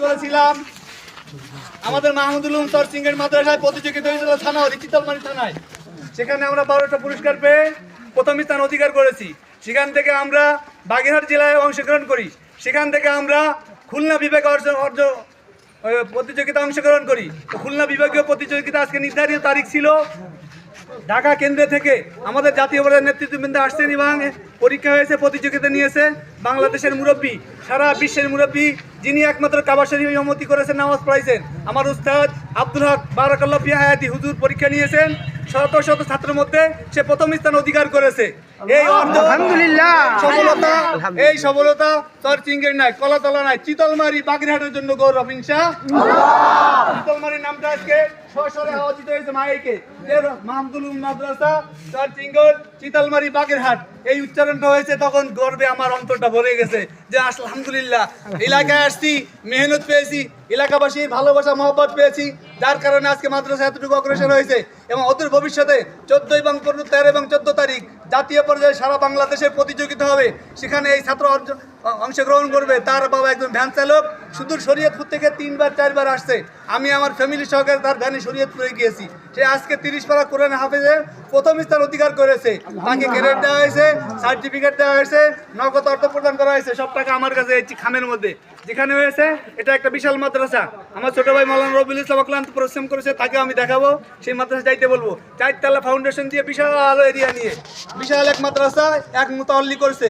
করেছিলাম আমাদের মাহমুদুল উলুম সরসিংহের মাদ্রাসায় প্রতিযোগিতা হয়েছিল থানা চিতলমারি থানায়। সেখানে আমরা 12টা পুরস্কার পেয়ে প্রথম স্থান অধিকার করেছি। সেখান থেকে আমরা বাগেরহাট জেলায় অংশগ্রহণ করি। সেখান থেকে আমরা খুলনা বিভাগে প্রতিযোগিতা অংশগ্রহণ করি। তো খুলনা বিভাগীয় প্রতিযোগিতা আজকে নির্ধারিত তারিখ ছিল। ঢাকা কেন্দ্র থেকে আমাদের জাতীয় পর্যায়ের নেতৃত্ববৃন্দ আসছেন এবং পরীক্ষা হয়েছে, প্রতিযোগিতা নিয়েছে বাংলাদেশের মুরব্বী, সারা বিশ্বের মুরব্বী, যিনি একমাত্র কাবা শরীফ ইমামতি করেছেন, নামাজ পড়াইছেন, আমার উস্তাদ আব্দুল হক বারাকাল্লাহ ফি হায়াতি হুজুর পরীক্ষা নিয়েছেন। শত শত ছাত্রের মধ্যে সে প্রথম স্থান অধিকার করেছে। এই আলহামদুলিল্লাহ সফলতা সরসিংহের নাই, কলাতলা নাই, চিতলমারি বাগেরহাটের জন্য গৌরব ইনশাআল্লাহ। চিতলমারির নামটা আজকে সশরে আয়োজিত হয়েছে মাইকে মাহমুদুল উলুম মাদ্রাসা সরসিংহের চিতলমারি বাগেরহাট। এই উচ্চারণটা হয়েছে তখন গর্বে আমার অন্তরটা ভরে গেছে যে আলহামদুলিল্লাহ এলাকায় আসছি, মেহনত পেয়েছি, এলাকাবাসীর ভালোবাসা মহব্বত পেয়েছি, যার কারণে আজকে মাদ্রাসা এতটুকু অগ্রসর হয়েছে। এবং অদূর ভবিষ্যতে 14 এবং 13 এবং 14 তারিখ জাতীয় পর্যায়ে সারা বাংলাদেশের প্রতিযোগিতা হবে। সেখানে এই ছাত্র অংশগ্রহণ করবে। তার বাবা একজন ভ্যান চালক, সুদূর শরীয়তপুর থেকে 3বার 4বার আসছে। আমি আমার ফ্যামিলি সহকারে তার ভ্যানে শরীয়তপুরে গিয়েছি। সে আজকে 30 পারা কোরআন হাফেজে প্রথম স্থান অধিকার করেছে। তাকে গ্রেড দেওয়া হয়েছে, সার্টিফিকেট দেওয়া হয়েছে, নগদ অর্থ প্রদান করা হয়েছে। সব টাকা আমার কাছে এই খামের মধ্যে যেখানে হয়েছে। এটা একটা বিশাল মাদ্রাসা। আমার ছোট ভাই মাওলানা রবিউল ইসলাম অক্লান্ত পরিশ্রম করেছে, তাকে আমি দেখাবো, সেই মাদ্রাসা যাইতে বলবো। 4 তলা ফাউন্ডেশন দিয়ে বিশাল এরিয়া নিয়ে বিশাল এক মাদ্রাসা এক মুতাল্লি করছে।